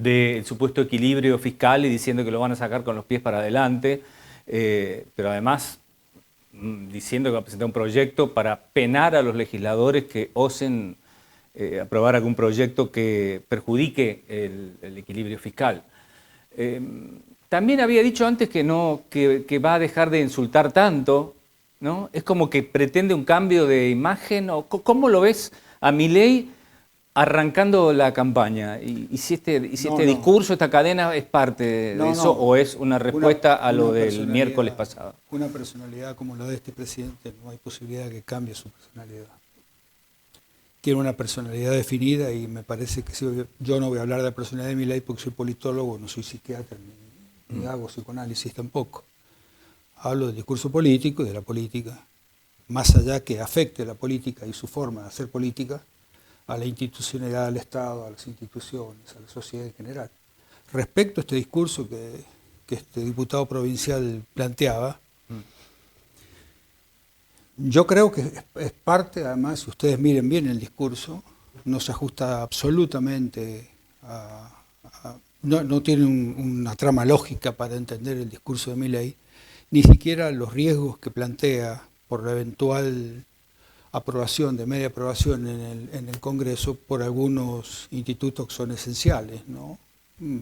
del supuesto equilibrio fiscal y diciendo que lo van a sacar con los pies para adelante, pero además diciendo que va a presentar un proyecto para penar a los legisladores que osen aprobar algún proyecto que perjudique el equilibrio fiscal. También había dicho antes que que va a dejar de insultar tanto, ¿no? Es como que pretende un cambio de imagen. ¿Cómo lo ves a Milei arrancando la campaña? ¿Y si este discurso, esta cadena es parte de eso o es una respuesta a lo del miércoles pasado? Una personalidad como la de este presidente, no hay posibilidad de que cambie su personalidad. Tiene una personalidad definida y me parece que yo no voy a hablar de la personalidad de Milei porque soy politólogo, no soy psiquiatra ni hago psicoanálisis tampoco. Hablo del discurso político y de la política, más allá que afecte la política y su forma de hacer política, a la institucionalidad del Estado, a las instituciones, a la sociedad en general. Respecto a este discurso que este diputado provincial planteaba, yo creo que es parte, además, si ustedes miren bien el discurso, no se ajusta absolutamente no tiene una trama lógica para entender el discurso de Milei, ni siquiera los riesgos que plantea por la eventual aprobación, de media aprobación en el Congreso por algunos institutos que son esenciales, ¿no?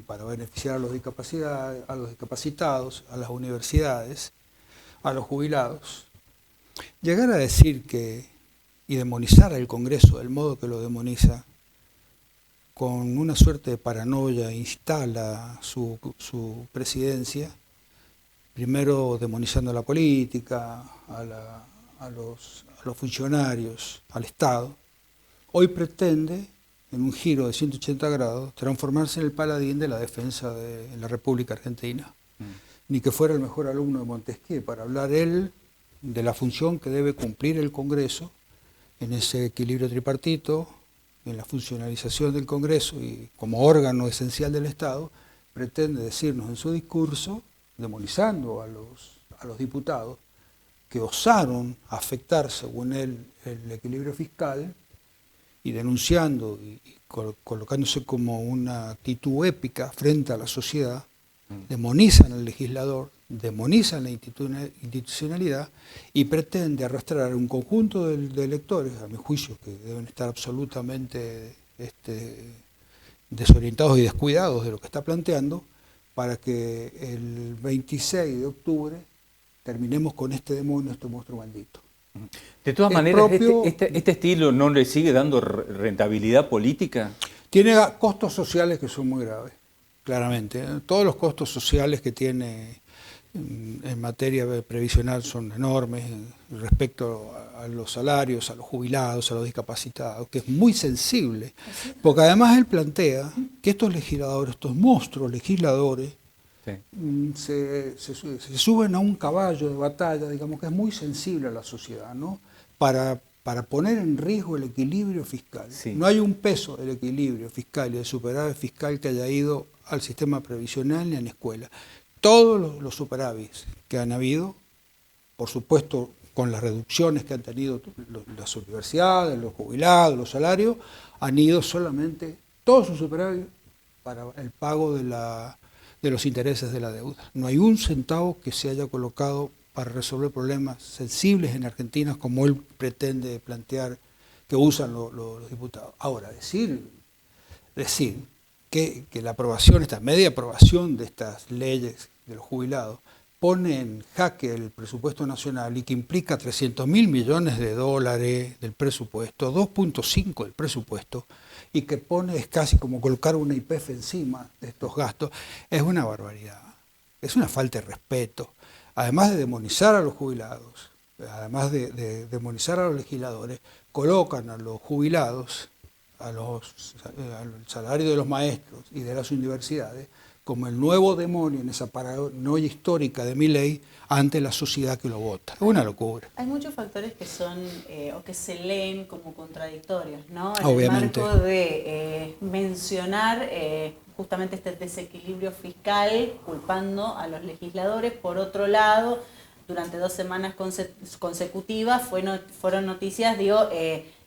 Para beneficiar a los discapacitados, a las universidades, a los jubilados. Llegar a decir y demonizar al Congreso del modo que lo demoniza, con una suerte de paranoia, instala su presidencia, primero demonizando a la política, a los funcionarios, al Estado. Hoy pretende, en un giro de 180 grados, transformarse en el paladín de la defensa de la República Argentina. Ni que fuera el mejor alumno de Montesquieu, para hablar él de la función que debe cumplir el Congreso en ese equilibrio tripartito, en la funcionalización del Congreso y como órgano esencial del Estado, pretende decirnos en su discurso, demonizando a los diputados, que osaron afectar, según él, el equilibrio fiscal y denunciando y colocándose como una actitud épica frente a la sociedad, demonizan al legislador, demonizan la institucionalidad y pretende arrastrar un conjunto de electores, a mi juicio, que deben estar absolutamente desorientados y descuidados de lo que está planteando, para que el 26 de octubre terminemos con este demonio, este monstruo maldito. De todas maneras, ¿este estilo no le sigue dando rentabilidad política? Tiene costos sociales que son muy graves, claramente. Todos los costos sociales que tiene en materia previsional son enormes respecto a los salarios, a los jubilados, a los discapacitados, que es muy sensible, porque además él plantea que estos legisladores, estos monstruos legisladores, se suben a un caballo de batalla, digamos, que es muy sensible a la sociedad, ¿no? Para poner en riesgo el equilibrio fiscal. Sí. No hay un peso del equilibrio fiscal y del superávit fiscal que haya ido al sistema previsional ni a la escuela. Todos los superávits que han habido, por supuesto con las reducciones que han tenido las universidades, los jubilados, los salarios, han ido solamente, todos sus superávits, para el pago de los intereses de la deuda. No hay un centavo que se haya colocado para resolver problemas sensibles en Argentina como él pretende plantear que usan los diputados. Ahora, decir que la aprobación, esta media aprobación de estas leyes de los jubilados, pone en jaque el presupuesto nacional y que implica 300.000 millones de dólares del presupuesto, 2.5 del presupuesto, y que es casi como colocar una YPF encima de estos gastos, es una barbaridad, es una falta de respeto. Además de demonizar a los jubilados, además de demonizar a los legisladores, colocan a los jubilados, al salario de los maestros y de las universidades, como el nuevo demonio en esa paranoia histórica de Milei ante la sociedad que lo vota. Es una locura. Hay muchos factores que son o que se leen como contradictorios, ¿no? Obviamente. En el marco de mencionar justamente este desequilibrio fiscal, culpando a los legisladores. Por otro lado, durante 2 semanas consecutivas fueron noticias, digo,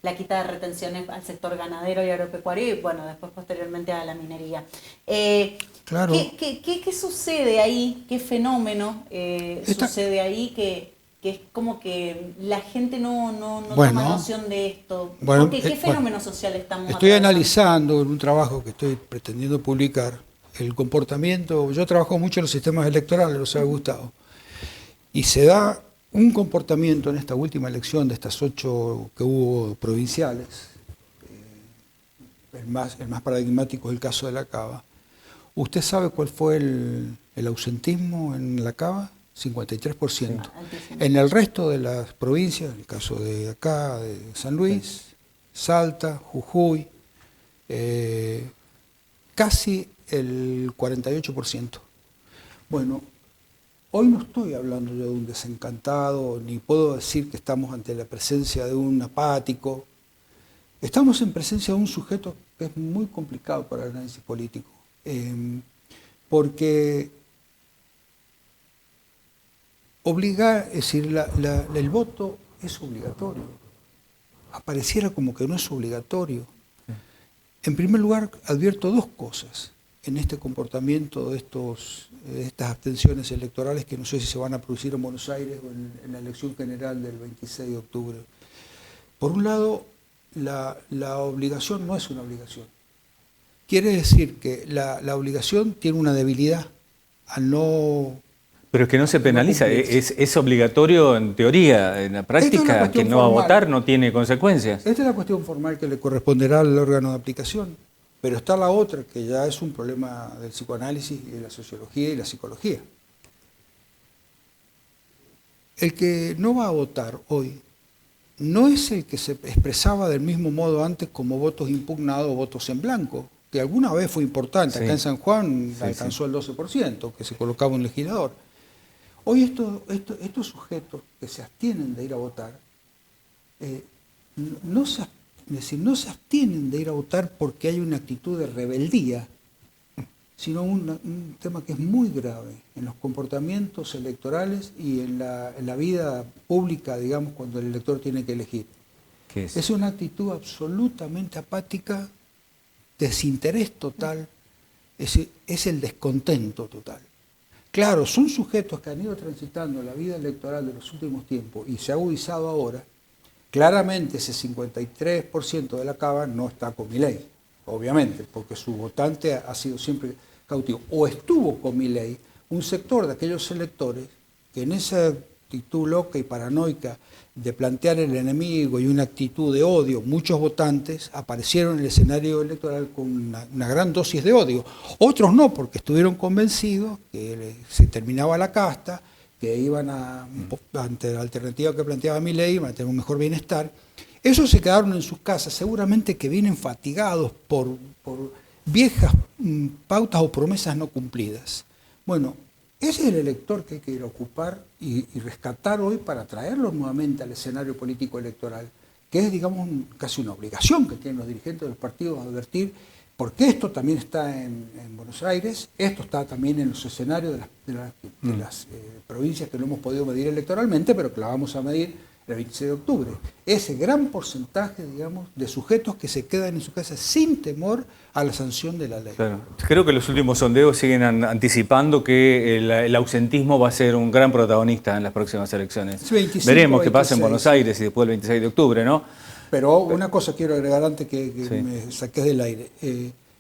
la quita de retenciones al sector ganadero y agropecuario y bueno, después posteriormente a la minería. Claro. ¿Qué sucede ahí? ¿Qué fenómeno sucede ahí que es como que la gente no toma noción de esto? Bueno, ¿Qué fenómeno social estamos Estoy atravesando? analizando en un trabajo que estoy pretendiendo publicar el comportamiento. Yo trabajo mucho en los sistemas electorales, lo sabe Gustavo, y se da un comportamiento en esta última elección de estas 8 que hubo provinciales. El más paradigmático es el caso de la Cava. ¿Usted sabe cuál fue el ausentismo en la Cava? 53%. Sí. En el resto de las provincias, en el caso de acá, de San Luis, sí, Salta, Jujuy, casi el 48%. Bueno, hoy no estoy hablando yo de un desencantado, ni puedo decir que estamos ante la presencia de un apático. Estamos en presencia de un sujeto que es muy complicado para el análisis político, porque obligar, es decir, el voto es obligatorio. Apareciera como que no es obligatorio. En primer lugar, advierto 2 cosas en este comportamiento de estas abstenciones electorales que no sé si se van a producir en Buenos Aires o en la elección general del 26 de octubre. Por un lado, la obligación no es una obligación. Quiere decir que la obligación tiene una debilidad al no... Pero es que no se penaliza, es obligatorio en teoría, en la práctica, quien no va a votar no tiene consecuencias. Esta es la cuestión formal que le corresponderá al órgano de aplicación, pero está la otra, que ya es un problema del psicoanálisis y de la sociología y la psicología. El que no va a votar hoy no es el que se expresaba del mismo modo antes como votos impugnados o votos en blanco, que alguna vez fue importante. Sí. Acá en San Juan alcanzó el 12%, que se colocaba un legislador. Hoy estos sujetos que se abstienen de ir a votar, no se abstienen de ir a votar porque hay una actitud de rebeldía, sino un tema que es muy grave en los comportamientos electorales y en la vida pública, digamos, cuando el elector tiene que elegir. ¿Qué es? Es una actitud absolutamente apática, desinterés total, es el descontento total. Claro, son sujetos que han ido transitando la vida electoral de los últimos tiempos y se ha agudizado ahora. Claramente ese 53% de la Cava no está con Milei, obviamente, porque su votante ha sido siempre cautivo. O estuvo con Milei un sector de aquellos electores que en esa actitud loca y paranoica de plantear el enemigo y una actitud de odio, muchos votantes aparecieron en el escenario electoral con una gran dosis de odio. Otros no, porque estuvieron convencidos que se terminaba la casta, que iban ante la alternativa que planteaba Milei, iban a tener un mejor bienestar. Esos se quedaron en sus casas, seguramente que vienen fatigados por viejas pautas o promesas no cumplidas. Bueno, ese es el elector que hay que ir a ocupar y rescatar hoy para traerlo nuevamente al escenario político electoral, que es, digamos, casi una obligación que tienen los dirigentes de los partidos a advertir, porque esto también está en Buenos Aires, esto está también en los escenarios de las provincias que no hemos podido medir electoralmente, pero que la vamos a medir el 26 de octubre. Ese gran porcentaje, digamos, de sujetos que se quedan en su casa sin temor a la sanción de la ley. Claro. Creo que los últimos sondeos siguen anticipando que el ausentismo va a ser un gran protagonista en las próximas elecciones. 25, veremos qué 26. pasa en Buenos Aires y después del 26 de octubre, ¿no? Pero una cosa quiero agregar antes que sí, me saques del aire.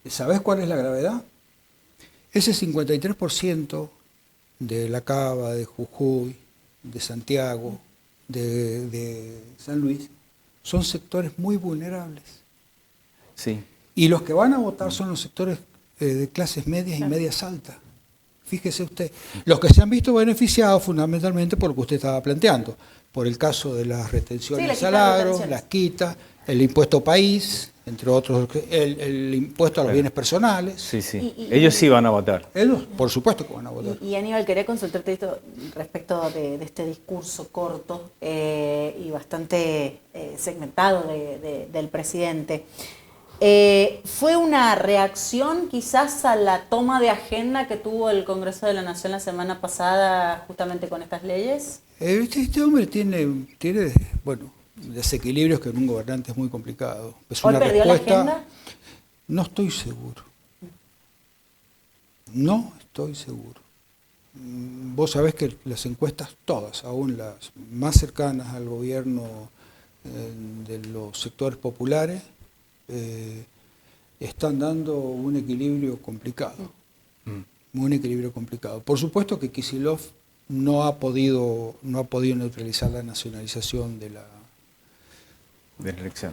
¿Sabés cuál es la gravedad? Ese 53% de la Cava, de Jujuy, de Santiago, de San Luis, son sectores muy vulnerables. Sí. Y los que van a votar son los sectores de clases medias y medias altas. Fíjese usted, los que se han visto beneficiados fundamentalmente por lo que usted estaba planteando, por el caso de las retenciones al agro, las quitas, el impuesto país, entre otros, el impuesto a los bienes personales. Sí, sí. Ellos sí van a votar. Ellos, por supuesto que van a votar. Y Aníbal, quería consultarte esto respecto de este discurso corto y bastante segmentado del presidente. ¿Fue una reacción quizás a la toma de agenda que tuvo el Congreso de la Nación la semana pasada justamente con estas leyes? Este hombre tiene, bueno, desequilibrios que en un gobernante es muy complicado. Es ¿Hoy una perdió la respuesta, agenda? no estoy seguro. No estoy seguro. Vos sabés que las encuestas, todas, aún las más cercanas al gobierno de los sectores populares, están dando un equilibrio complicado. Un equilibrio complicado. Por supuesto que Kicillof no ha podido neutralizar la nacionalización de la elección.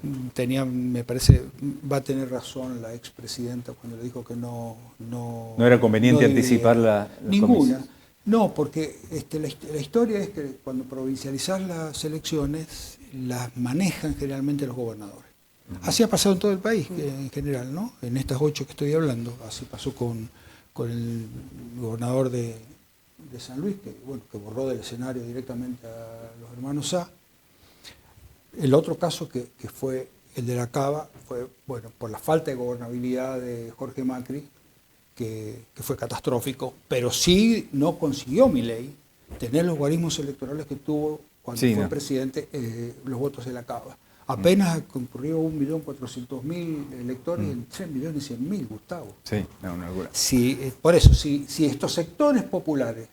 me parece, va a tener razón la expresidenta cuando le dijo que no era conveniente no anticipar la ninguna. No, porque la historia es que cuando provincializás las elecciones, las manejan generalmente los gobernadores. Así ha pasado en todo el país, en general, ¿no? En estas 8 que estoy hablando, así pasó con el gobernador de San Luis, que borró del escenario directamente a los hermanos Sá. El otro caso que fue el de la Cava fue, bueno, por la falta de gobernabilidad de Jorge Macri, que fue catastrófico, pero sí no consiguió Milei tener los guarismos electorales que tuvo cuando fue presidente, los votos de la Cava. Apenas concurrió 1.400.000 electores en 3.100.000, Gustavo. Sí, una locura. Sí, por eso, si estos sectores populares,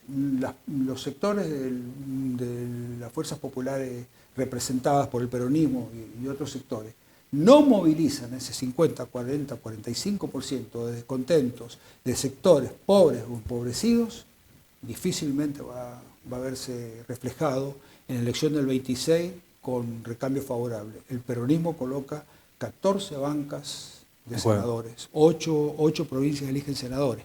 los sectores de las fuerzas populares representadas por el peronismo y otros sectores, no movilizan ese 50, 40, 45% de descontentos de sectores pobres o empobrecidos, difícilmente va a verse reflejado en la elección del 26 con recambio favorable. El peronismo coloca 14 bancas de senadores, 8 provincias eligen senadores,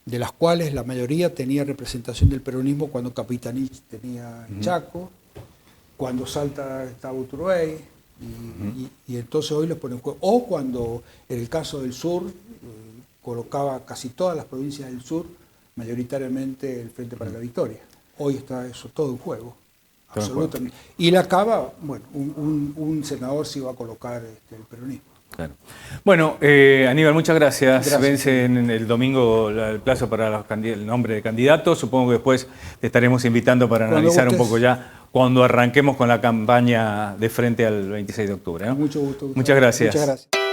de las cuales la mayoría tenía representación del peronismo cuando Capitanich tenía Chaco, cuando Salta estaba Uturbey, y entonces hoy les ponen juego. O cuando, en el caso del sur, colocaba casi todas las provincias del sur, mayoritariamente el Frente para la Victoria. Hoy está eso todo en juego. Absolutamente. Y la Cava, bueno, un senador sí va a colocar el peronismo. Claro. Bueno, Aníbal, muchas gracias. Vence en el domingo el plazo para el nombre de candidatos. Supongo que después te estaremos invitando para analizar un poco ya cuando arranquemos con la campaña de frente al 26 de octubre, ¿no? Mucho gusto. Muchas gracias. Muchas gracias.